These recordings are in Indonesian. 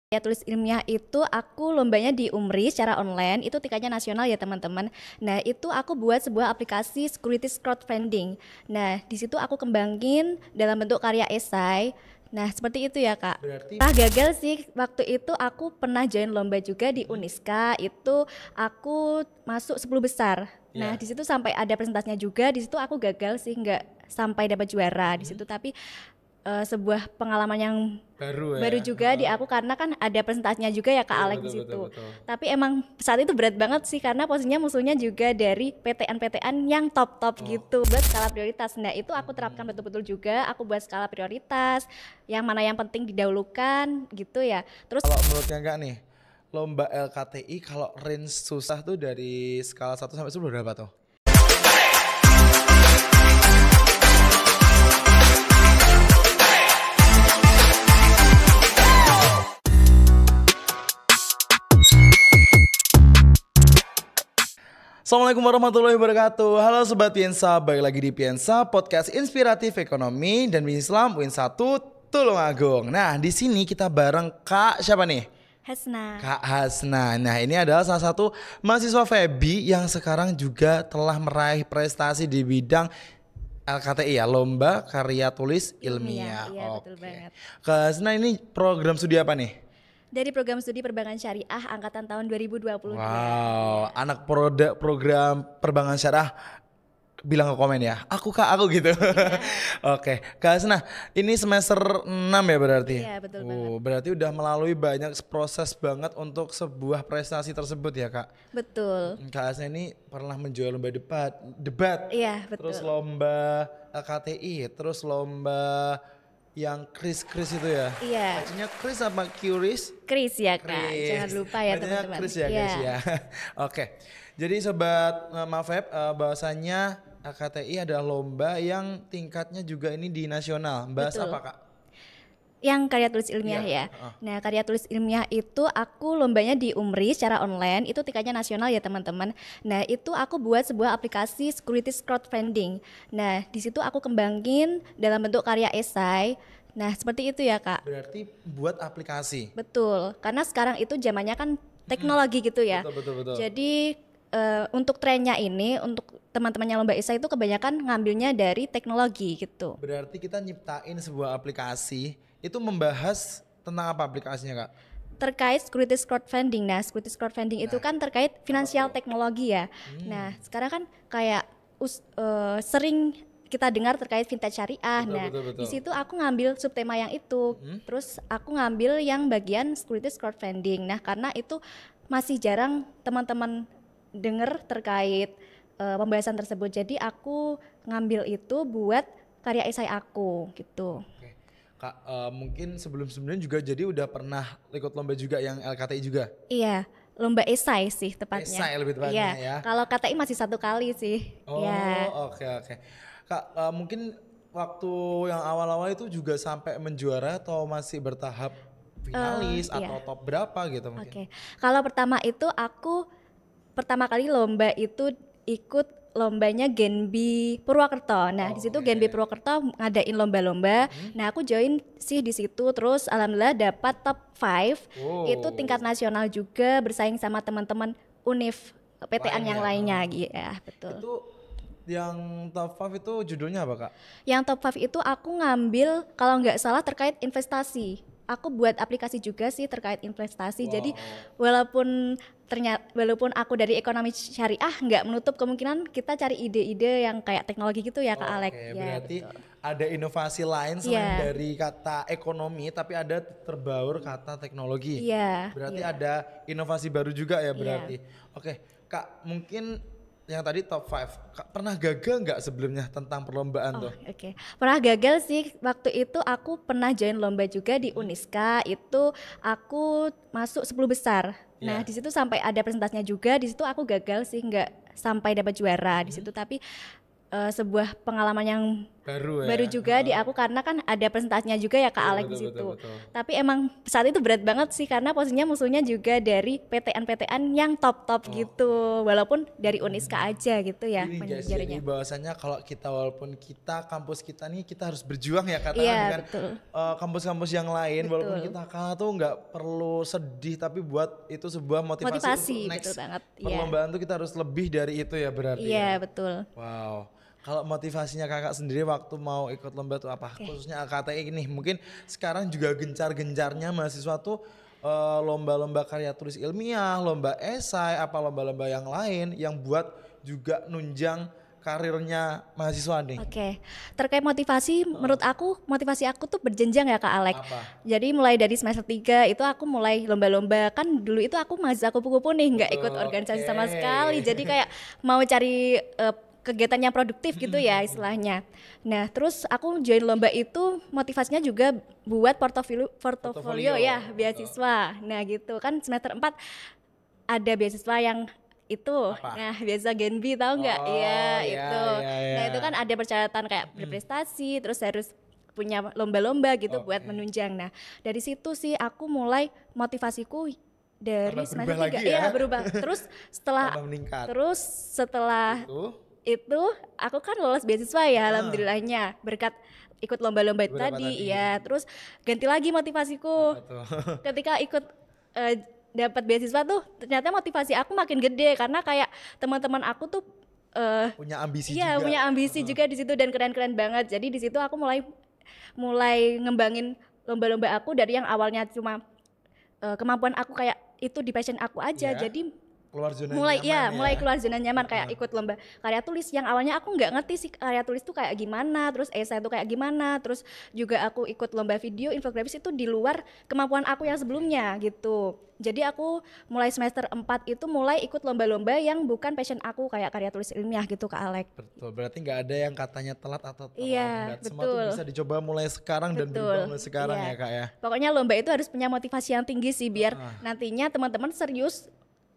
Ya tulis ilmiah itu aku lombanya di UMRI secara online, itu tingkatnya nasional ya teman-teman. Nah itu aku buat sebuah aplikasi securities crowdfunding. Nah di situ aku kembangin dalam bentuk karya esai. Nah seperti itu ya Kak. Berarti Gagal sih waktu itu aku pernah join lomba juga di Uniska, itu aku masuk 10 besar. Nah ya. di situ sampai ada presentasinya juga, di situ aku gagal sih nggak sampai dapat juara di situ, tapi sebuah pengalaman yang Baru baru ya. juga di aku karena kan ada presentasinya juga ya Kak Iya Alex di betul betul situ. betul. Tapi emang saat itu berat banget sih karena posisinya musuhnya juga dari PTN-PTN yang top-top Oh. gitu. Buat skala prioritas. Nah, itu aku terapkan betul-betul juga. Aku buat skala prioritas, yang mana yang penting didahulukan gitu ya. Terus Kalau menurutnya enggak nih, lomba LKTI kalau range susah tuh dari skala 1 sampai 10 berapa tuh? Assalamualaikum warahmatullahi wabarakatuh. Halo Sobat Piensa, balik lagi di Piensa, podcast inspiratif ekonomi dan bisnis Islam UIN 1 Tulungagung. Nah, di sini kita bareng Kak siapa nih? Hasna. Kak Hasna. Nah, ini adalah salah satu mahasiswa FEBI yang sekarang juga telah meraih prestasi di bidang LKTI ya, Lomba Karya Tulis Ilmiah. Iya, betul Oke. banget. Kak Hasna ini program studi apa nih? Dari program studi perbankan syariah angkatan tahun 2022. Wow, anak program perbankan syariah bilang ke komen ya, aku kak, aku gitu. Oke, Kak Hasna, ini semester 6 ya berarti? Iya, betul banget. Berarti udah melalui banyak proses banget untuk sebuah prestasi tersebut ya Kak? Betul. Kak Hasna ini pernah menjual lomba debat, Iya, terus betul. lomba LKTI, terus lomba yang Kris itu ya? Iya. Bacanya Kris apa Curious? Kris ya Kak, Chris. jangan lupa ya Bacanya teman-teman. Chris ya guys ya. Oke. Jadi sobat Mafeb, bahwasannya KTI adalah lomba yang tingkatnya juga ini di nasional. Bahas Betul. apa Kak? Yang karya tulis ilmiah Iya, ya. Nah, karya tulis ilmiah itu aku lombanya di UMRI secara online, itu tingkatnya nasional ya teman-teman. Nah, itu aku buat sebuah aplikasi securities crowdfunding. Nah, di situ aku kembangin dalam bentuk karya esai. Nah, seperti itu ya Kak. Berarti buat aplikasi. Betul, karena sekarang itu zamannya kan teknologi gitu ya. Betul betul betul. Jadi untuk trennya ini, untuk teman-teman yang lomba esai itu kebanyakan ngambilnya dari teknologi gitu. Berarti kita nyiptain sebuah aplikasi, itu membahas tentang apa aplikasinya Kak? Terkait securities crowdfunding. Nah, securities crowdfunding itu kan terkait finansial teknologi ya. Nah, sekarang kan kayak sering kita dengar terkait fintech syariah. Betul, Nah, betul, betul. di situ aku ngambil subtema yang itu. Terus aku ngambil yang bagian securities crowdfunding. Nah, karena itu masih jarang teman-teman dengar terkait pembahasan tersebut. Jadi aku ngambil itu buat karya esai aku gitu. Oke. Kak, mungkin sebelum-sebelumnya juga jadi udah pernah ikut lomba juga yang LKTI juga? Iya, lomba esai sih tepatnya. Esai lebih tepatnya ya. Kalau KTI masih 1 kali sih. Oh, Iya. oke oke. Kak, mungkin waktu yang awal-awal itu juga sampai menjuara atau masih bertahap finalis Iya. atau top berapa gitu mungkin? Oke. Kalau pertama itu aku pertama kali lomba itu ikut lombanya Genbi Purwokerto. Nah, di situ Genbi Purwokerto ngadain lomba-lomba. Nah, aku join sih di situ, terus alhamdulillah dapat top 5. Itu tingkat nasional juga, bersaing sama teman-teman univ PTN yang lainnya gitu ya, betul. Itu yang top 5 itu judulnya apa Kak? Yang top 5 itu aku ngambil kalau nggak salah terkait investasi. Aku buat aplikasi juga sih terkait investasi. Jadi walaupun aku dari ekonomi syariah, nggak menutup kemungkinan kita cari ide-ide yang kayak teknologi gitu ya Kak Alex. Oke, Ya, berarti betul. ada inovasi lain selain Iya. dari kata ekonomi tapi ada terbaur kata teknologi. Iya. Berarti Iya. ada inovasi baru juga ya Iya. berarti. Oke, Kak, mungkin yang tadi top 5. Kak, pernah gagal nggak sebelumnya tentang perlombaan tuh? Oke. Pernah gagal sih waktu itu aku pernah join lomba juga di Uniska, itu aku masuk 10 besar. Nah, Iya. di situ sampai ada presentasinya juga, di situ aku gagal sih nggak sampai dapat juara di situ, tapi sebuah pengalaman yang baru juga di aku karena kan ada presentasinya juga ya Kak Iya, Alex di betul, situ. betul. Tapi emang saat itu berat banget sih karena posisinya musuhnya juga dari PTN-PTN yang top-top gitu. Walaupun dari Uniska aja gitu ya Ini guys, manajernya. jadi bahwasanya kalau kita walaupun kita kampus kita nih kita harus berjuang ya katakan Iya, dengan betul. kampus-kampus yang lain walaupun Betul. kita kalah tuh nggak perlu sedih tapi buat itu sebuah motivasi Motivasi, untuk next betul banget. Iya. perlombaan tuh kita harus lebih dari itu ya berarti Iya, ya. betul. Wow. Kalau motivasinya kakak sendiri waktu mau ikut lomba tuh apa? Khususnya LKTI ini mungkin sekarang juga gencar-gencarnya mahasiswa tuh lomba-lomba karya tulis ilmiah, lomba esai, apa lomba-lomba yang lain yang buat juga nunjang karirnya mahasiswa nih. Oke, terkait motivasi, menurut aku motivasi aku tuh berjenjang ya Kak Alek. Apa? Jadi mulai dari semester 3 itu aku mulai lomba-lomba, kan dulu itu aku mahasiswa kupu-kupu nih, nggak ikut organisasi sama oke. sekali. Jadi kayak mau cari kegiatan yang produktif gitu ya istilahnya. Nah terus aku join lomba itu motivasinya juga buat portofolio ya beasiswa. Nah gitu kan semester 4 ada beasiswa yang itu, Apa? nah beasiswa Genbi tahu nggak? Oh, Iya iya, itu. iya, Nah iya. itu kan ada persyaratan kayak berprestasi, terus harus punya lomba-lomba gitu buat Oke. menunjang. Nah dari situ sih aku mulai motivasiku dari Tambah semester berubah 3 lagi ya? iya berubah. Terus setelah Tambah meningkat. setelah Tuh. itu aku kan lolos beasiswa ya alhamdulillahnya berkat ikut lomba-lomba itu Beberapa tadi tadi. ya. Terus ganti lagi motivasiku Betul. ketika ikut dapat beasiswa tuh ternyata motivasi aku makin gede karena kayak teman-teman aku tuh Punya ambisi iya juga. punya ambisi juga di situ dan keren-keren banget. Jadi di situ aku mulai ngembangin lomba-lomba aku dari yang awalnya cuma kemampuan aku kayak itu di passion aku aja. Iya. Jadi Keluar zona mulai nyaman ya ya. mulai keluar zona nyaman kayak ikut lomba karya tulis yang awalnya aku nggak ngerti sih karya tulis tuh kayak gimana, terus esai itu kayak gimana, terus juga aku ikut lomba video infografis itu di luar kemampuan aku yang sebelumnya gitu. Jadi aku mulai semester 4 itu mulai ikut lomba-lomba yang bukan passion aku kayak karya tulis ilmiah gitu Kak Alek. Betul, berarti nggak ada yang katanya telat atau Iya, terlambat. Semua tuh betul. bisa dicoba mulai sekarang dan berubah mulai sekarang Iya. ya kak ya. Pokoknya lomba itu harus punya motivasi yang tinggi sih biar nantinya teman-teman serius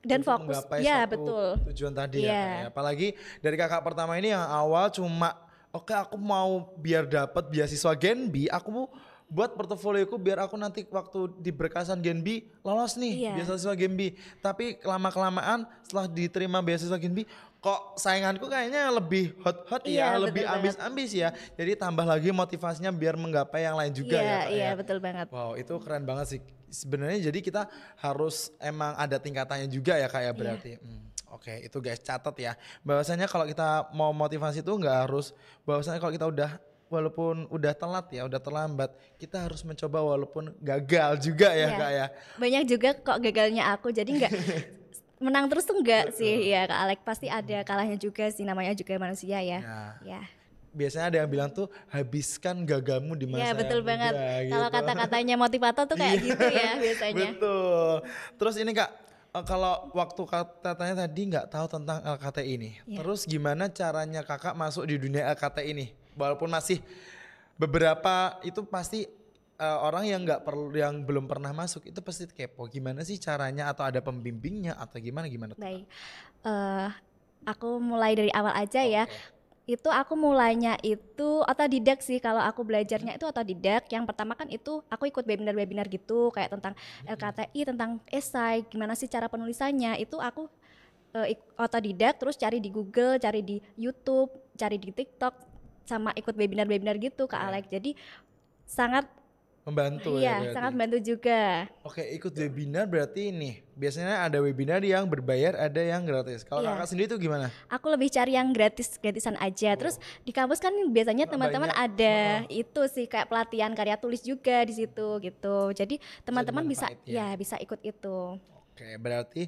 dan Untuk fokus. menggapai Ya, suatu betul. tujuan tadi ya Iya. kak ya. Apalagi dari kakak pertama ini yang awal cuma oke aku mau biar dapat beasiswa Genbi, aku mau buat portofolioku biar aku nanti waktu di berkasan Genbi lolos nih Iya. beasiswa Genbi. Tapi kelamaan setelah diterima beasiswa Genbi kok sainganku kayaknya lebih hot Iya, ya, lebih betul banget. ambis ya. Jadi tambah lagi motivasinya biar menggapai yang lain juga Iya, ya kak iya ya. betul banget. Wow, itu keren banget sih. Sebenarnya jadi kita harus emang ada tingkatannya juga ya kayak berarti. Oke, itu guys catat ya. Bahwasanya kalau kita mau motivasi itu nggak harus bahwasanya kalau kita udah walaupun udah telat ya, udah terlambat, kita harus mencoba walaupun gagal juga ya Iya. kak ya. Banyak juga kok gagalnya aku jadi nggak menang terus tuh enggak sih ya Kak Alek pasti ada kalahnya juga sih namanya juga manusia ya. Ya. Ya. Biasanya ada yang bilang tuh habiskan gagalmu di masa Ya betul yang banget. muda, Kalau gitu. kata-katanya motivator tuh kayak gitu ya biasanya. Betul. Terus ini kak, kalau waktu katanya tadi nggak tahu tentang LKTI ini. Iya. Terus gimana caranya kakak masuk di dunia LKTI ini? Walaupun masih beberapa itu pasti orang yang nggak perlu, yang belum pernah masuk itu pasti kepo. Gimana sih caranya? Atau ada pembimbingnya? Atau gimana tuh? Baik. Aku mulai dari awal aja ya. Itu aku mulainya itu otodidak sih kalau aku belajarnya itu otodidak. Yang pertama kan itu aku ikut webinar-webinar gitu kayak tentang LKTI, tentang esai, gimana sih cara penulisannya. Itu aku otodidak terus cari di Google, cari di YouTube, cari di TikTok sama ikut webinar-webinar gitu Kak Alex. Jadi sangat Membantu ya iya, berarti. sangat membantu juga. Oke, ikut webinar berarti ini. Biasanya ada webinar yang berbayar, ada yang gratis. Kalau Iya. kakak sendiri tuh gimana? Aku lebih cari yang gratisan aja. Terus di kampus kan biasanya teman-teman ada itu sih kayak pelatihan karya tulis juga di situ gitu. Jadi teman-teman bisa dimanfaatin ya? ya bisa ikut itu. Oke, berarti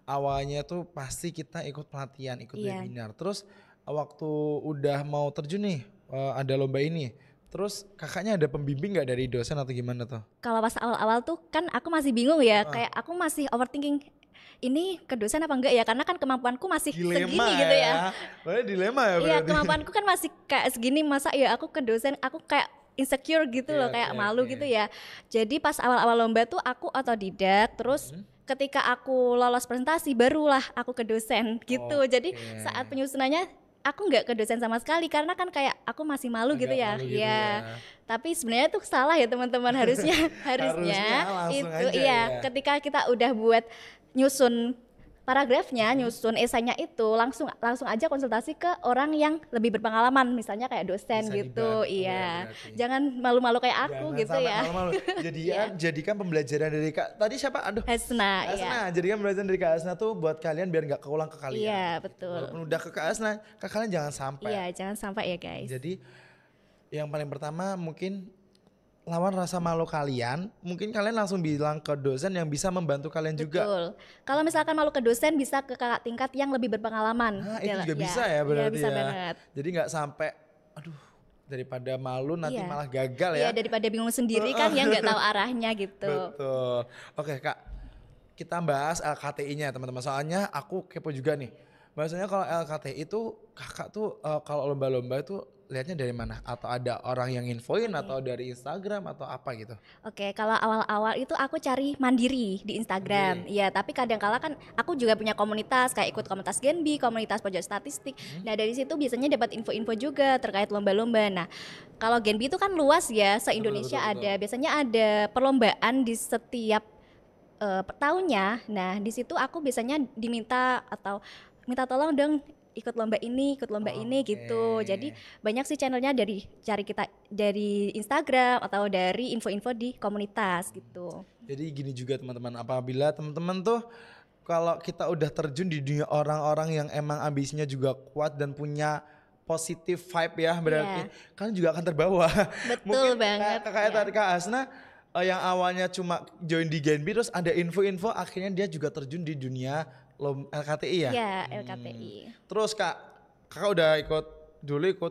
awalnya tuh pasti kita ikut pelatihan, ikut Iya. webinar. Terus waktu udah mau terjun nih, ada lomba ini. Terus kakaknya ada pembimbing nggak dari dosen atau gimana tuh? Kalau pas awal-awal tuh kan aku masih bingung ya, kayak aku masih overthinking ini ke dosen apa enggak ya karena kan kemampuanku masih segini gitu ya. Boleh dilema ya Iya, berarti. kemampuanku kan masih kayak segini masa ya aku ke dosen aku kayak insecure gitu loh, Iya, kayak oke, malu oke. gitu ya. Jadi pas awal-awal lomba tuh aku otodidak, terus ketika aku lolos presentasi barulah aku ke dosen gitu. Jadi saat penyusunannya aku nggak ke dosen sama sekali karena kan kayak aku masih malu gitu Agak ya. malu gitu Iya. ya. Tapi sebenarnya tuh salah ya teman-teman, harusnya harusnya langsung itu aja iya, ya. ketika kita udah buat nyusun paragrafnya, nyusun esainya itu langsung aja konsultasi ke orang yang lebih berpengalaman, misalnya kayak dosen Bisa gitu. dibantu ya Iya. berarti. Jangan malu-malu kayak aku Jangan gitu sampai ya. malu-malu. Jadikan pembelajaran dari Kak. Tadi siapa? Aduh. Hasna, Kak iya. Asna, jadikan pembelajaran dari Kak Asna tuh buat kalian biar nggak keulang ke kalian. Iya, betul. Walaupun udah ke Kak Asna, ke kalian jangan sampai. Iya, jangan sampai ya guys. Jadi yang paling pertama mungkin lawan rasa malu kalian, mungkin kalian langsung bilang ke dosen yang bisa membantu kalian juga. Betul. Kalau misalkan malu ke dosen, bisa ke kakak tingkat yang lebih berpengalaman. Nah, itu juga bisa ya Iya, berarti bisa ya. banget. Jadi nggak sampai, aduh, daripada malu nanti Iya. malah gagal Iya, ya. daripada bingung sendiri kan ya nggak tahu arahnya gitu. Betul. Oke Kak, kita bahas LKTI-nya teman-teman. Soalnya aku kepo juga nih. Bahasanya kalau LKTI itu kakak tuh kalau lomba-lomba itu lihatnya dari mana? Atau ada orang yang infoin atau dari Instagram atau apa gitu? Oke, kalau awal-awal itu aku cari mandiri di Instagram. Iya, tapi kadang kala kan aku juga punya komunitas, kayak ikut komunitas Genbi, komunitas pojok statistik. Nah, dari situ biasanya dapat info-info juga terkait lomba-lomba. Nah, kalau Genbi itu kan luas ya, se-Indonesia Betul, betul. ada. Biasanya ada perlombaan di setiap tahunnya. Nah, di situ aku biasanya diminta atau minta tolong dong ikut lomba ini gitu. Oke. Jadi banyak sih channelnya dari Instagram atau dari info-info di komunitas gitu. Jadi gini juga teman-teman, apabila teman-teman tuh kalau kita udah terjun di dunia orang-orang yang emang ambisinya juga kuat dan punya positif vibe ya berarti kalian juga akan terbawa. Betul Mungkin banget, kayak ya. tadi Kak Asna yang awalnya cuma join di Genbi terus ada info-info akhirnya dia juga terjun di dunia LKTI ya. Iya, LKTI. Terus kakak udah ikut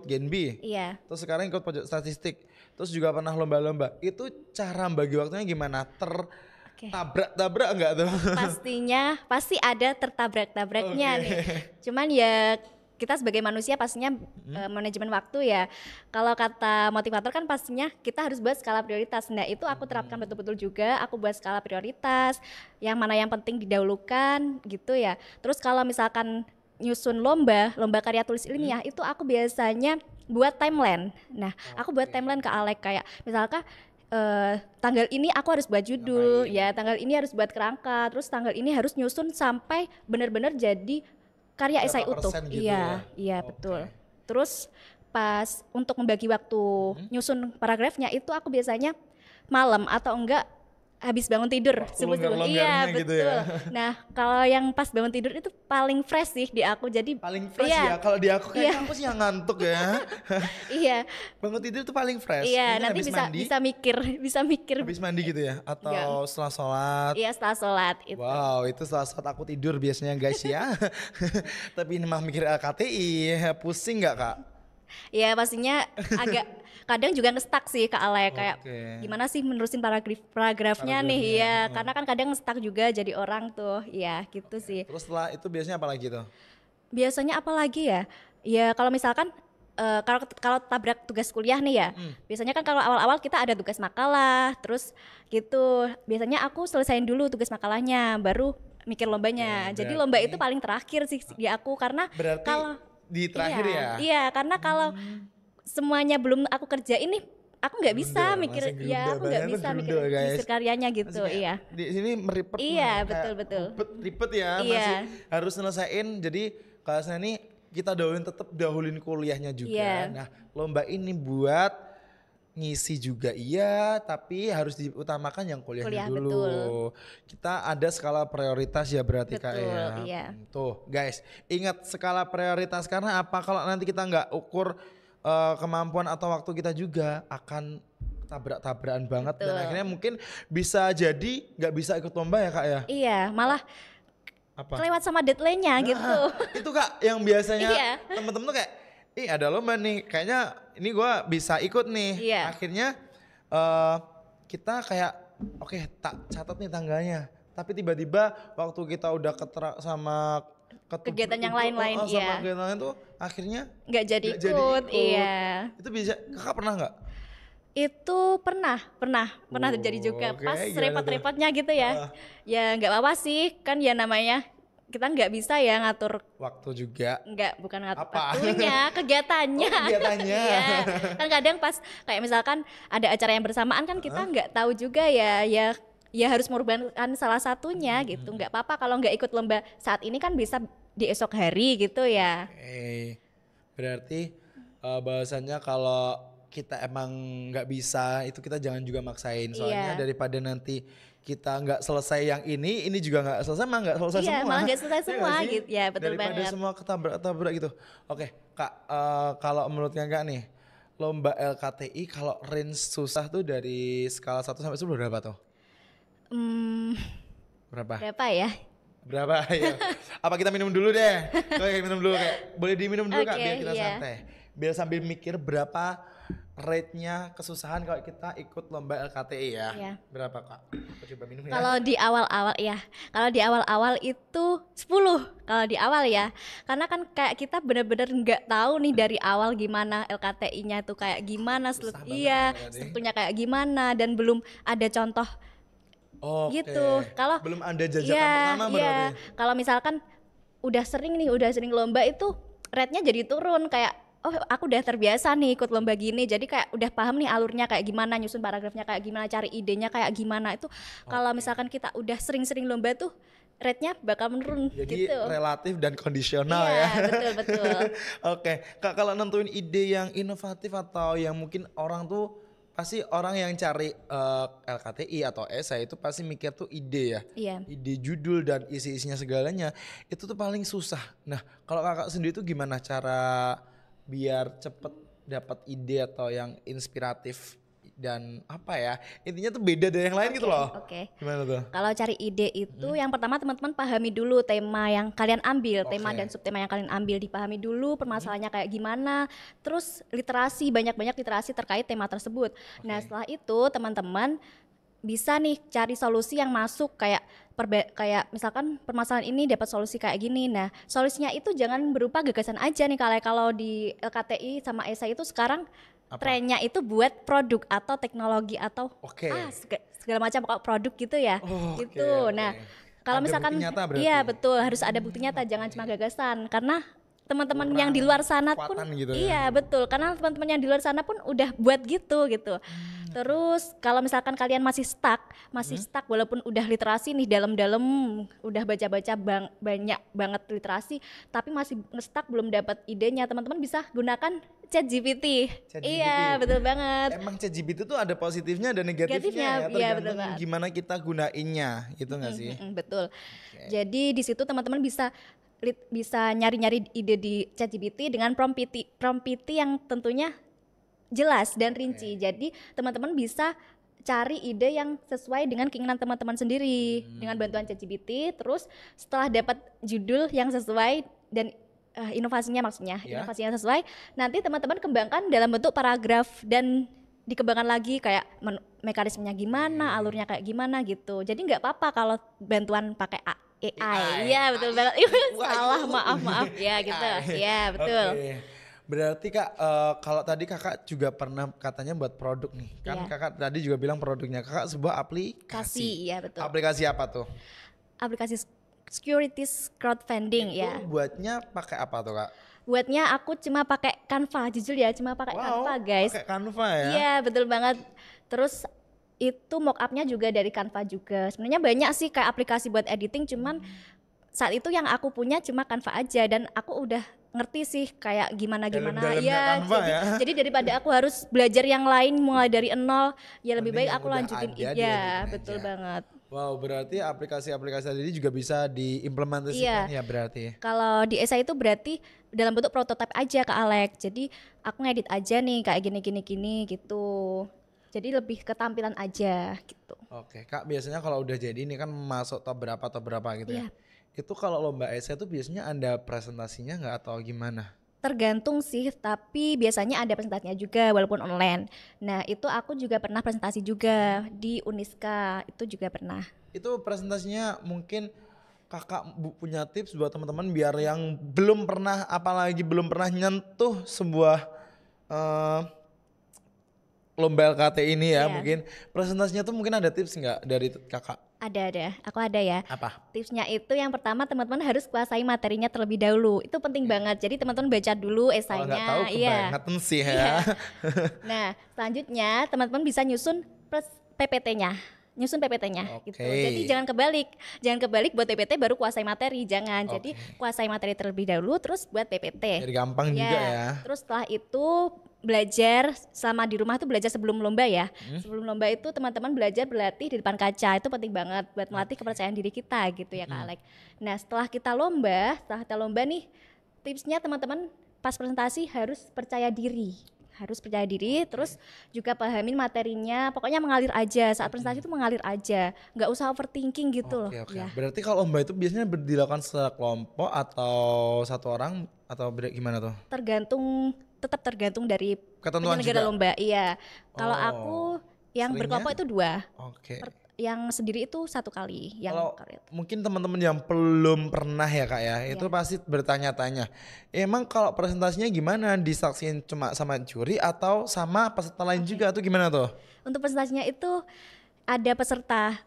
Genbi. Iya. Terus sekarang ikut pojok statistik. Terus juga pernah lomba-lomba. Itu cara bagi waktunya gimana? Oke. Tabrak enggak tuh? Pastinya pasti ada tertabrak-tabraknya Oke. nih. Cuman ya kita sebagai manusia pastinya manajemen waktu ya. Kalau kata motivator kan pastinya kita harus buat skala prioritas. Nah, itu aku terapkan betul-betul juga. Aku buat skala prioritas, yang mana yang penting didahulukan gitu ya. Terus kalau misalkan nyusun lomba karya tulis ilmiah itu aku biasanya buat timeline. Nah, aku buat timeline ke Alek kayak misalkan tanggal ini aku harus buat judul, ya tanggal ini harus buat kerangka, terus tanggal ini harus nyusun sampai benar-benar jadi karya esai Berapa utuh. persen gitu Iya, ya? iya Oke. betul. Terus pas untuk membagi waktu nyusun paragrafnya itu aku biasanya malam atau enggak habis bangun tidur Waktu subuh-subuh. Iya, longgar-longgarnya betul. gitu ya. Nah, kalau yang pas bangun tidur itu paling fresh sih di aku. Jadi Paling fresh iya, ya. Kalau di aku kayaknya Iya. aku sih yang ngantuk ya. Iya. Bangun tidur tuh paling fresh. Iya, Mungkin nanti habis bisa mandi, bisa mikir. habis mandi gitu ya atau Iya. setelah sholat. Iya, setelah sholat itu. Wow, itu salah satu aku tidur biasanya guys ya. Tapi ini mah mikir LKTI, pusing nggak Kak? Ya pastinya agak kadang juga ngestak sih Kak Ale kayak Oke. gimana sih menerusin paragrafnya nih ya, karena kan kadang ngestak juga jadi orang tuh ya gitu sih. Terus setelah itu biasanya apa lagi tuh? Biasanya apa lagi ya? Ya kalau misalkan kalau tabrak tugas kuliah nih ya, biasanya kan kalau awal-awal kita ada tugas makalah, terus gitu. Biasanya aku selesain dulu tugas makalahnya, baru mikir lombanya. Oke, Jadi lomba berarti- itu paling terakhir sih di aku karena Berarti kalau di terakhir iya, ya? Iya, karena kalau semuanya belum aku kerjain nih, aku nggak bisa Gerundel, mikir masih ya, gerundel, aku nggak bayangin bisa mikir gerundel, guys. mikir karyanya gitu, Masih kayak iya. Di sini meripet. Iya, kayak betul. Ribet ya, Iya. masih harus selesaiin. Jadi kalau saya nih kita tetap dahulin kuliahnya juga. Iya. Nah, lomba ini buat ngisi juga iya, tapi harus diutamakan yang kuliahnya Kuliah, dulu. betul. Kita ada skala prioritas ya berarti Kak Betul, ya. iya. Tuh guys, ingat skala prioritas karena apa? Kalau nanti kita nggak ukur kemampuan atau waktu kita juga akan tabrak-tabrakan banget dan Betul. akhirnya mungkin bisa jadi nggak bisa ikut lomba ya Kak ya. Iya, malah Apa? kelewat sama deadline-nya gitu. Itu Kak yang biasanya Iya. temen-temen tuh kayak, ih ada lomba nih, kayaknya ini gua bisa ikut nih. Iya. Akhirnya kita kayak, oke tak catat nih tanggalnya. Tapi tiba-tiba waktu kita udah sama Kegiatan yang lain-lain, sama iya. kegiatan lain tuh akhirnya Nggak jadi nggak jadi ikut, ikut. iya. Itu bisa, kakak pernah nggak? Itu pernah terjadi juga Oke, pas gimana tuh? repot-repotnya gitu ya. Ya nggak apa-apa sih, kan ya namanya kita nggak bisa ya ngatur, Waktu juga. bukan ngatur Apa? waktunya, kegiatannya. Oh, kegiatannya. Iya. Kan kadang pas kayak misalkan ada acara yang bersamaan kan kita nggak tahu juga ya harus mengorbankan salah satunya gitu. Nggak apa-apa kalau nggak ikut lomba saat ini kan bisa di esok hari gitu ya. Berarti bahwasannya kalau kita emang nggak bisa itu kita jangan juga maksain, soalnya Iya. daripada nanti kita nggak selesai yang ini juga nggak selesai, mah nggak selesai Iya, semua. malah nggak selesai Iya semua nggak sih? gitu. Ya, betul Daripada banget. semua ketabrak-tabrak gitu. Oke Kak, kalau menurut Kakak nih lomba LKTI kalau range susah tuh dari skala 1 sampai 10 berapa tuh? Hmm, Berapa? berapa ya? Berapa ya? Apa kita minum dulu deh? Oke, minum dulu kayak boleh diminum dulu Kak Oke, biar kita iya. santai. Biar sambil mikir berapa rate-nya kesusahan kalau kita ikut lomba LKTI ya. Iya. Berapa Kak? Aku coba minum ya. Kalau di awal-awal ya, kalau di awal-awal itu 10 kalau di awal ya. Karena kan kayak kita benar-benar nggak tahu nih dari awal gimana LKTI-nya tuh kayak gimana, Susah banget iya, berarti. strukturnya kayak gimana dan belum ada contoh Oke. gitu. Kalau belum ada jajakan iya, pertama berarti. iya. Kalau misalkan udah sering lomba itu rate-nya jadi turun kayak oh aku udah terbiasa nih ikut lomba gini jadi kayak udah paham nih alurnya kayak gimana, nyusun paragrafnya kayak gimana, cari idenya kayak gimana itu. Kalau misalkan kita udah sering-sering lomba tuh rate-nya bakal menurun Jadi gitu. relatif dan kondisional Iya, ya. betul. Oke, Kak kalau nentuin ide yang inovatif atau yang mungkin orang tuh pasti orang yang cari LKTI atau esai itu pasti mikir tuh ide ya. Iya. Ide judul dan isi-isinya segalanya itu tuh paling susah. Nah, kalau Kakak sendiri tuh gimana cara biar cepet dapat ide atau yang inspiratif dan apa ya? Intinya tuh beda dari yang lain gitu loh. Oke. Gimana tuh? Kalau cari ide itu yang pertama teman-teman pahami dulu tema yang kalian ambil, tema Oke. dan subtema yang kalian ambil dipahami dulu permasalahannya kayak gimana. Terus literasi, banyak-banyak literasi terkait tema tersebut. Nah, setelah itu teman-teman bisa nih cari solusi yang masuk kayak kayak misalkan permasalahan ini dapat solusi kayak gini. Nah, solusinya itu jangan berupa gagasan aja nih kalau di LKTI sama ESA itu sekarang Apa? trennya itu buat produk atau teknologi atau Oke. segala macam pokok produk gitu ya. Oh, Gitu. oke, Nah, oke. kalau Ada misalkan bukti nyata berarti? iya betul harus ada bukti nyata, jangan cuma gagasan karena teman-teman yang di Kurang luar sana pun kekuatan gitu ya. iya betul karena teman-teman yang di luar sana pun udah buat gitu. Terus kalau misalkan kalian masih stuck walaupun udah literasi nih dalam-dalam udah baca-baca banyak banget literasi tapi masih nge-stuck belum dapat idenya, teman-teman bisa gunakan ChatGPT. ChatGPT. Iya, betul banget. Emang ChatGPT itu ada positifnya dan negatifnya Negatifnya, ya, iya, tergantung betul banget. gimana kita gunainnya, gitu nggak sih? Betul. Jadi di situ teman-teman bisa nyari-nyari ide di ChatGPT dengan prompt PT yang tentunya jelas dan rinci. Jadi teman-teman bisa cari ide yang sesuai dengan keinginan teman-teman sendiri dengan bantuan ChatGPT. Terus setelah dapat judul yang sesuai dan inovasinya maksudnya, Ya. inovasinya sesuai, nanti teman-teman kembangkan dalam bentuk paragraf dan dikembangkan lagi kayak mekanismenya gimana, alurnya kayak gimana gitu. Jadi nggak apa-apa kalau bantuan pakai AI. Iya betul banget. Salah, maaf ya gitu. Iya betul. Oke. Berarti Kak, kalau tadi Kakak juga pernah katanya buat produk nih. Kan Iya. Kakak tadi juga bilang produknya Kakak sebuah aplikasi. Kasih, iya betul. Aplikasi apa tuh? Aplikasi securities crowdfunding ya. Itu buatnya pakai apa tuh Kak? Buatnya aku cuma pakai Canva, jujur ya, cuma pakai Canva guys. Pakai Canva ya? Iya betul banget. Terus itu mockupnya juga dari Canva juga. Sebenarnya banyak sih kayak aplikasi buat editing, cuman saat itu yang aku punya cuma Canva aja dan aku udah ngerti sih kayak gimana Dalam-dalamnya ya. Canva Jadi, ya. jadi daripada aku harus belajar yang lain mulai dari nol, ya lebih Mending baik yang aku udah lanjutin. ada, Iya dilanjutin betul aja. banget. Wow, berarti aplikasi-aplikasi tadi juga bisa diimplementasikan Iya. ya berarti. Kalau di ESA itu berarti dalam bentuk prototipe aja Kak Alex. Jadi aku ngedit aja nih kayak gini gitu. Jadi lebih ketampilan aja gitu. Oke, Kak biasanya kalau udah jadi ini kan masuk top berapa gitu ya. Iya. Itu kalau lomba esai itu biasanya ada presentasinya nggak atau gimana? Tergantung sih, tapi biasanya ada presentasinya juga walaupun online. Nah itu aku juga pernah presentasi juga di Uniska, itu juga pernah. Itu presentasinya mungkin Kakak punya tips buat teman-teman biar yang belum pernah apalagi belum pernah nyentuh sebuah lomba LKT ini ya, Iya. mungkin presentasinya tuh mungkin ada tips nggak dari Kakak? Ada, aku ada ya. Apa? Tipsnya itu yang pertama teman-teman harus kuasai materinya terlebih dahulu. Itu penting banget. Jadi teman-teman baca dulu Kalau nggak tahu esainya. Iya. kebangetan sih ya. Iya. Nah, selanjutnya teman-teman bisa nyusun PPT-nya. Nyusun PPT-nya Oke. gitu. Jadi jangan kebalik. Jangan kebalik buat PPT baru kuasai materi, jangan. Jadi kuasai materi terlebih dahulu terus buat PPT. Jadi gampang juga ya. Terus setelah itu belajar selama di rumah tuh belajar sebelum lomba ya. Sebelum lomba itu teman-teman belajar berlatih di depan kaca. Itu penting banget buat melatih kepercayaan diri kita gitu ya Kak Alek. Nah, setelah kita lomba nih tipsnya teman-teman pas presentasi harus percaya diri. Terus juga pahamin materinya, pokoknya mengalir aja, saat presentasi itu mengalir aja, nggak usah overthinking gitu loh. Oke. Ya. Berarti kalau lomba itu biasanya dilakukan secara kelompok atau satu orang atau gimana tuh? Tetap tergantung dari Ketentuan penyelenggara juga? lomba. Iya, kalau Oh, aku yang seringnya? berkelompok itu 2, Oke. yang sendiri itu 1 kali. Yang Kalau mungkin teman-teman yang belum pernah ya Kak ya, itu pasti bertanya-tanya, emang kalau presentasinya gimana? Disaksiin cuma sama juri atau sama peserta lain juga atau gimana tuh? Untuk presentasinya itu ada peserta,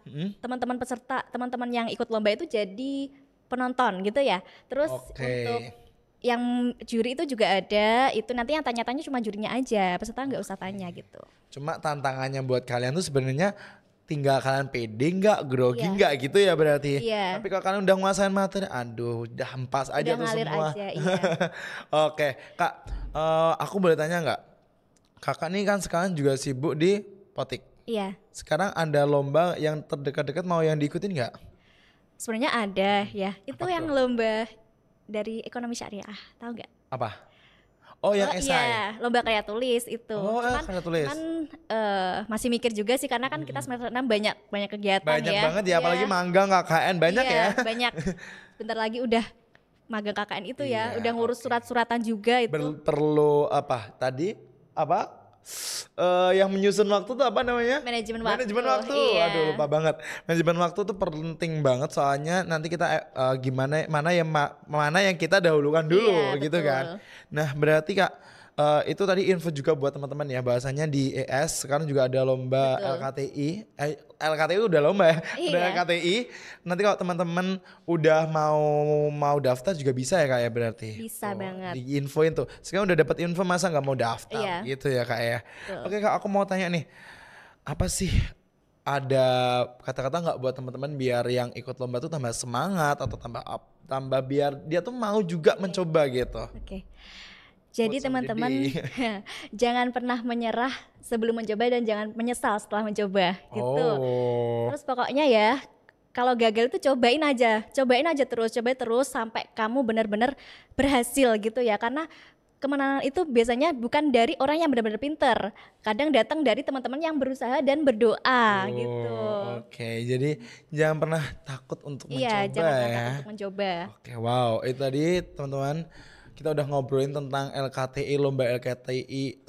teman-teman yang ikut lomba itu jadi penonton gitu ya. Terus untuk yang juri itu juga ada, itu nanti yang tanya-tanya cuma jurinya aja, peserta nggak usah tanya gitu. Cuma tantangannya buat kalian tuh sebenarnya tinggal kalian pede nggak, grogi nggak gitu ya berarti. Iya. Tapi kalau kalian udah nguasain materi, aduh udah hempas aja Udah tuh ngalir semua. aja, iya. Oke, Kak, aku boleh tanya nggak? Kakak nih kan sekarang juga sibuk di Potik. Iya. Sekarang ada lomba yang terdekat-dekat mau yang diikutin nggak? Sebenarnya ada ya. Itu yang lomba dari ekonomi syariah, tahu nggak? Apa? Oh yang esai? Iya, lomba karya tulis itu. Oh, karya tulis. Masih mikir juga sih karena kan kita semester 6 banyak kegiatan Banyak ya. banget ya, apalagi magang KKN banyak ya. Banyak. Bentar lagi udah magang KKN itu ya, udah ngurus surat-suratan juga itu. Perlu apa tadi? Apa? Yang menyusun waktu tuh apa namanya? Manajemen waktu. Iya. Aduh lupa banget. Manajemen waktu tuh penting banget soalnya nanti kita mana yang kita dahulukan dulu Iya, gitu betul. kan. Nah, berarti Kak itu tadi info juga buat teman-teman ya, bahasanya di ES sekarang juga ada lomba LKTI. LKTI udah lomba ya, udah Iya. LKTI. Nanti kalau teman-teman udah mau daftar juga bisa ya Kak ya berarti. Bisa banget. Di infoin tuh. Sekarang udah dapat info masa nggak mau daftar gitu ya Kak ya. Oke Kak, aku mau tanya nih. Apa sih ada kata-kata nggak buat teman-teman biar yang ikut lomba tuh tambah semangat atau tambah biar dia tuh mau juga mencoba gitu. Oke. Jadi teman-teman jangan pernah menyerah sebelum mencoba dan jangan menyesal setelah mencoba gitu. Terus pokoknya ya kalau gagal itu cobain aja terus sampai kamu benar-benar berhasil gitu ya. Karena kemenangan itu biasanya bukan dari orang yang benar-benar pinter, kadang datang dari teman-teman yang berusaha dan berdoa gitu. Oke, jadi jangan pernah takut untuk mencoba Iya, jangan pernah ya. takut untuk mencoba. Oke, wow, itu tadi teman-teman kita udah ngobrolin tentang LKTI, lomba LKTI,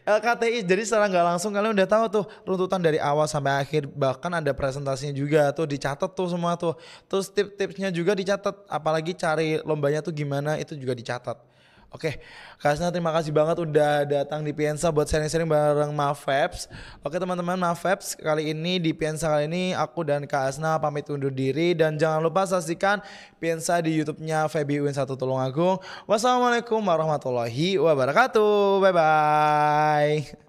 LKTI. Jadi secara nggak langsung kalian udah tahu tuh runtutan dari awal sampai akhir, bahkan ada presentasinya juga tuh dicatat tuh semua tuh. Terus tips-tipsnya juga dicatat, apalagi cari lombanya tuh gimana itu juga dicatat. Oke, Kak Asna terima kasih banget udah datang di Piensa buat sharing-sharing bareng Mafeps. Oke teman-teman, Mafeps kali ini di Piensa kali ini aku dan Kak Asna pamit undur diri dan jangan lupa saksikan Piensa di YouTube-nya Febi Uin 1 Tulungagung. Wassalamualaikum warahmatullahi wabarakatuh. Bye bye.